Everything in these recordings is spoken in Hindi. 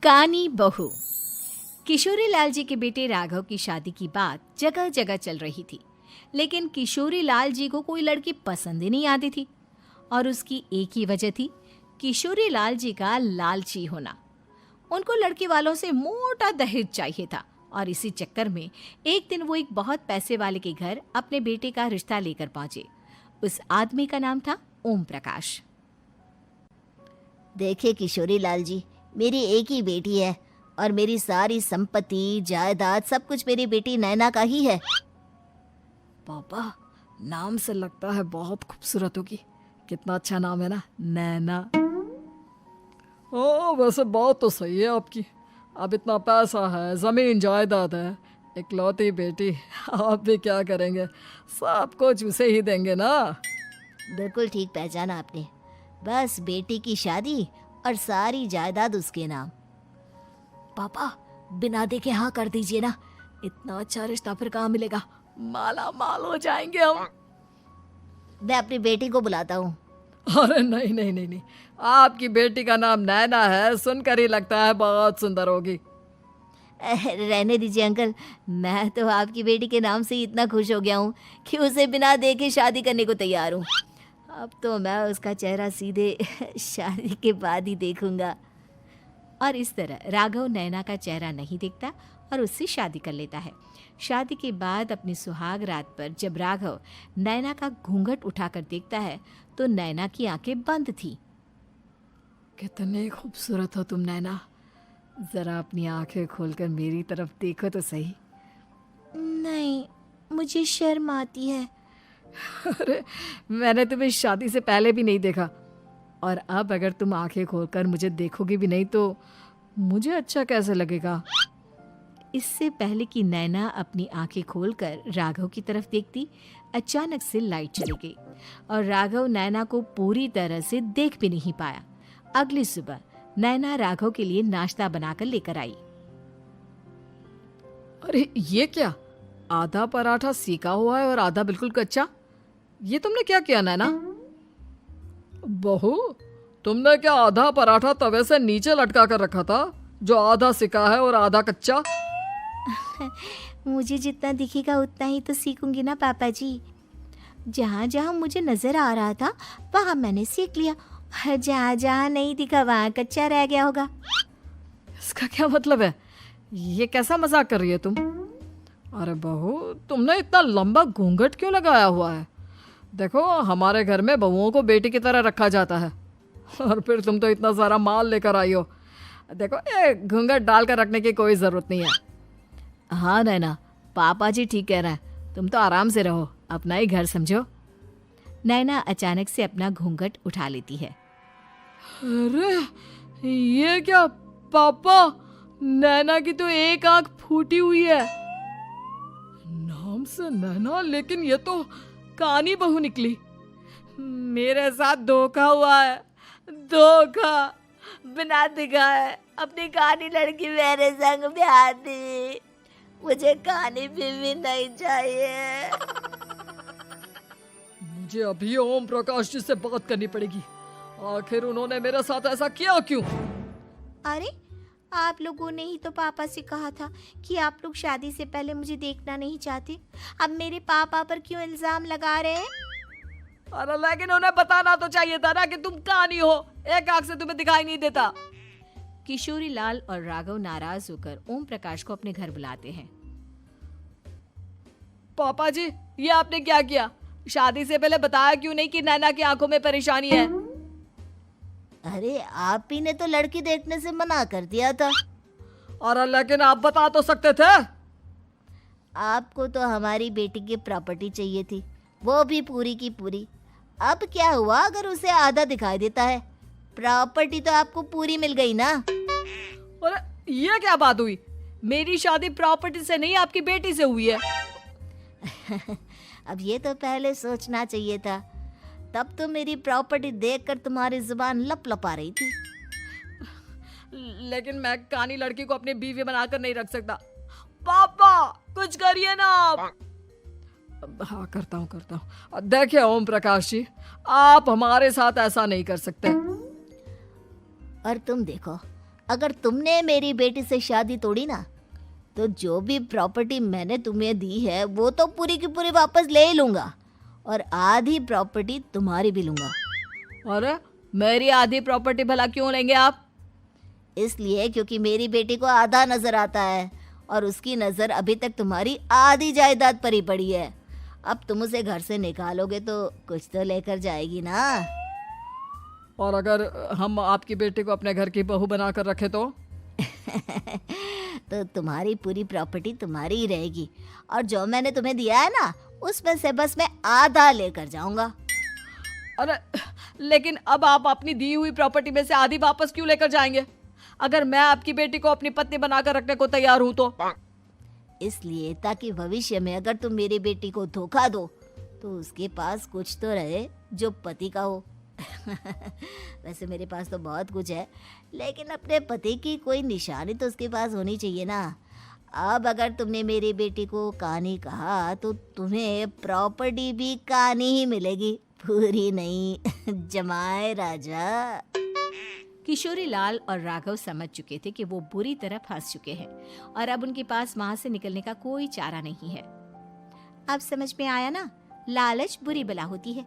कानी बहू। किशोरी लाल जी के बेटे राघव की शादी की बात जगह जगह चल रही थी, लेकिन किशोरी लाल जी को कोई लड़की पसंद ही नहीं आती थी। और उसकी एक ही वजह थी, किशोरी लाल जी का लालची होना। उनको लड़की वालों से मोटा दहेज चाहिए था और इसी चक्कर में एक दिन वो एक बहुत पैसे वाले के घर अपने बेटे का रिश्ता लेकर पहुंचे। उस आदमी का नाम था ओम प्रकाश। देखिए किशोरी लाल जी, मेरी एक ही बेटी है और मेरी सारी संपत्ति जायदाद सब कुछ मेरी बेटी नैना का ही है। पापा, नाम से लगता है बहुत खूबसूरत होगी। कितना अच्छा नाम है ना, नैना। ओ, वैसे बात तो सही है आपकी। अब इतना पैसा है, जमीन जायदाद है, इकलौती बेटी, आप भी क्या करेंगे? सब कुछ उसे ही देंगे ना। बिल्कुल ठीक पहचाना आपने। बस बेटी की शादी और सारी जायदाद उसके नाम। पापा, बिना देखे हाँ कर दीजिए ना। इतना अच्छा रिश्ता फिर कहाँ मिलेगा? माला माल हो जाएंगे हम। मैं अपनी बेटी को बुलाता हूँ। अरे नहीं नहीं नहीं नहीं, आपकी बेटी का नाम नैना है, सुनकर ही लगता है बहुत सुंदर होगी। रहने दीजिए अंकल, मैं तो आपकी बेटी के नाम से ही इतना खुश हो गया हूँ कि उसे बिना देखे शादी करने को तैयार हूँ। अब तो मैं उसका चेहरा सीधे शादी के बाद ही देखूंगा। और इस तरह राघव नैना का चेहरा नहीं देखता और उससे शादी कर लेता है। शादी के बाद अपनी सुहाग रात पर जब राघव नैना का घूंघट उठाकर देखता है तो नैना की आंखें बंद थी। कितनी खूबसूरत हो तुम नैना, जरा अपनी आंखें खोलकर मेरी तरफ देखो तो सही। नहीं, मुझे शर्म आती है। अरे, मैंने तुम्हें शादी से पहले भी नहीं देखा, और अब अगर तुम आंखें खोलकर मुझे देखोगी भी नहीं तो मुझे अच्छा कैसे लगेगा? इससे पहले कि नैना अपनी आंखें खोलकर राघव की तरफ देखती, अचानक से लाइट चली गई और राघव नैना को पूरी तरह से देख भी नहीं पाया। अगली सुबह नैना राघव के लिए नाश्ता बनाकर लेकर आई। अरे ये क्या, आधा पराठा सीका हुआ है और आधा बिल्कुल कच्चा। ये तुमने क्या किया नैना? बहू, तुमने क्या आधा पराठा तवे से नीचे लटका कर रखा था, जो आधा सिका है और आधा कच्चा? मुझे जितना दिखेगा उतना ही तो सीखूंगी ना पापा जी। जहाँ जहाँ मुझे नजर आ रहा था वहाँ मैंने सीख लिया, जहाँ जहाँ नहीं दिखा वहाँ कच्चा रह गया होगा। इसका क्या मतलब है? ये कैसा मजाक कर रही है तुम? अरे बहू, तुमने इतना लंबा घूंघट क्यों लगाया हुआ है? देखो, हमारे घर में बहुओं को बेटी की तरह रखा जाता है, और फिर तुम तो इतना सारा माल लेकर आई हो। देखो, ये घूंघट डालकर रखने की कोई ज़रूरत नहीं है। हाँ नैना, पापा जी ठीक कह रहे हैं, तुम तो आराम से रहो, अपना ही घर समझो। नैना अचानक से अपना घूंघट उठा लेती है। अरे ये क्या पापा, नैना की तो एक आंख फूटी हुई है। नाम से नैना, लेकिन ये तो कानी बहू निकली। मेरे साथ धोखा हुआ है, धोखा। बिना दिखाए अपनी कानी लड़की मेरे संग ब्याह दी। मुझे कानी बीवी नहीं चाहिए। मुझे अभी ओम प्रकाश जी से बात करनी पड़ेगी। आखिर उन्होंने मेरे साथ ऐसा किया क्यों? अरे, आप लोगों ने ही तो पापा से कहा था कि आप लोग शादी से पहले मुझे देखना नहीं चाहते। अब मेरे पापा पर क्यों इल्जाम लगा रहे हैं? अरे लेकिन उन्हें बताना तो चाहिए था ना कि तुम कानी हो, एक आंख से तुम्हें दिखाई नहीं देता। किशोरी लाल और राघव नाराज होकर ओम प्रकाश को अपने घर बुलाते हैं। पापा जी, ये आपने क्या किया? शादी से पहले बताया क्यों नहीं कि नैना की आंखों में परेशानी है? अरे, आप ही ने तो लड़की देखने से मना कर दिया था। अरे लेकिन आप बता तो सकते थे। आपको तो हमारी बेटी की प्रॉपर्टी चाहिए थी, वो भी पूरी की पूरी। अब क्या हुआ अगर उसे आधा दिखाई देता है? प्रॉपर्टी तो आपको पूरी मिल गई ना। अरे ये क्या बात हुई? मेरी शादी प्रॉपर्टी से नहीं, आपकी बेटी से हुई है। अब ये तो पहले सोचना चाहिए था, तब तो मेरी प्रॉपर्टी देखकर तुम्हारी जुबान लप लपा रही थी। लेकिन मैं कानी लड़की को अपनी बीवी बनाकर नहीं रख सकता। पापा, कुछ करिए ना आप। हाँ, करता हूँ। देखिए ओम प्रकाश जी, आप हमारे साथ ऐसा नहीं कर सकते। और तुम देखो, अगर तुमने मेरी बेटी से शादी तोड़ी ना, तो जो भी प्रॉपर्टी मैंने तुम्हें दी है वो तो पूरी की पूरी वापस ले ही लूँगा, और आधी प्रॉपर्टी तुम्हारी भी लूँगा। अरे मेरी आधी प्रॉपर्टी भला क्यों लेंगे आप? इसलिए क्योंकि मेरी बेटी को आधा नजर आता है और उसकी नज़र अभी तक तुम्हारी आधी जायदाद पर ही पड़ी है। अब तुम उसे घर से निकालोगे तो कुछ तो लेकर जाएगी ना। और अगर हम आपकी बेटी को अपने घर की बहू बना कर रखे तो? तो तुम्हारी पूरी प्रॉपर्टी तुम्हारी ही रहेगी, और जो मैंने तुम्हें दिया है ना, उसमें से बस मैं आधा लेकर जाऊंगा। अरे लेकिन अब आप अपनी दी हुई प्रॉपर्टी में से आधी वापस क्यों लेकर जाएंगे? अगर मैं आपकी बेटी को अपनी पत्नी बनाकर रखने को तैयार हूं तो? इसलिए ताकि भविष्य में अगर तुम मेरी बेटी को धोखा दो तो उसके पास कुछ तो रहे जो पति का हो। वैसे मेरे पास तो बहुत कुछ है, लेकिन अपने पति की कोई निशानी तो उसके पास होनी चाहिए ना। अब अगर तुमने मेरी बेटी को कानी कहा तो तुम्हें प्रॉपर्टी भी कानी ही मिलेगी, पूरी नहीं। जमाए राजा। किशोरी लाल और राघव समझ चुके थे कि वो बुरी तरह फंस चुके हैं और अब उनके पास वहां से निकलने का कोई चारा नहीं है। अब समझ में आया ना, लालच बुरी बला होती है।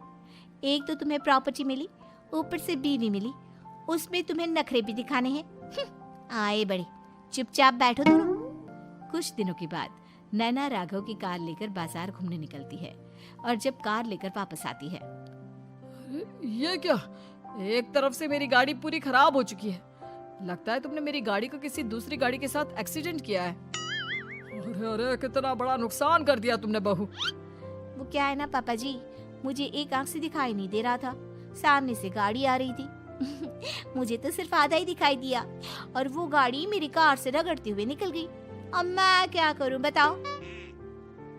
एक तो तुम्हें प्रॉपर्टी मिली, ऊपर से बीवी मिली, उसमें तुम्हें नखरे भी दिखाने हैं। आए बड़े, चुपचाप बैठो दोनों। कुछ दिनों के बाद नैना राघव की कार लेकर बाजार घूमने निकलती है और जब कार लेकर वापस आती है, ये क्या? एक तरफ से मेरी गाड़ी पूरी खराब हो चुकी है। लगता है तुमने मेरी गाड़ी को किसी दूसरी गाड़ी के साथ एक्सीडेंट किया है। अरे अरे कितना बड़ा नुकसान कर दिया तुमने बहू। वो क्या है ना पापा जी, मुझे एक आंख से दिखाई नहीं दे रहा था, सामने से गाड़ी आ रही थी। मुझे तो सिर्फ आधा ही दिखाई दिया और वो गाड़ी मेरी कार से रगड़ते हुए निकल गई। अब मैं क्या करूं बताओ?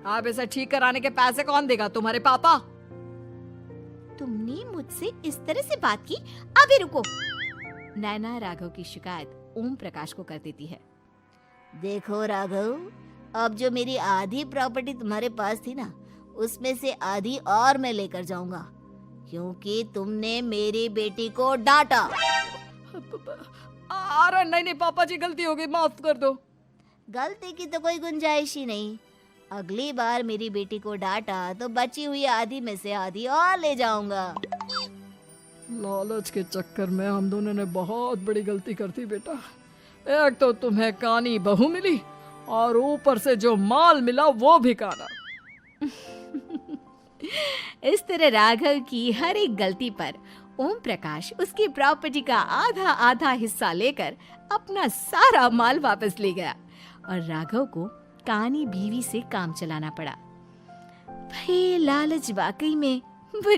आप इसे ठीक कराने के पैसे कौन देगा? तुम्हारे पापा? तुमने मुझसे इस तरह से बात की? अभी रुको। नैना राघव की शिकायत ओम प्रकाश को कर देती है। देखो राघव, अब जो मेरी आधी प्रॉपर्टी तुम्हारे पास थी ना, उसमें से आधी और मैं लेकर जाऊंगा, क्योंकि तुमने मेरी बेटी को डांटा। अरे नहीं नहीं पापा जी, गलती हो गई, माफ कर दो। गलती की तो कोई गुंजाइश ही नहीं। अगली बार मेरी बेटी को डांटा तो बची हुई आधी में से आधी और ले जाऊंगा। लालच के चक्कर में हम दोनों ने बहुत बड़ी गलती कर दी बेटा। एक तो तुम्हें कानी बहू मिली और ऊपर से जो माल मिला वो भी काना। इस तरह राघव की हर एक गलती पर ओम प्रकाश उसकी प्रॉपर्टी का आधा आधा हिस्सा लेकर अपना सारा माल वापस ले गया और राघव को कानी बीवी से काम चलाना पड़ा। भाई लालच वाकई में बुरी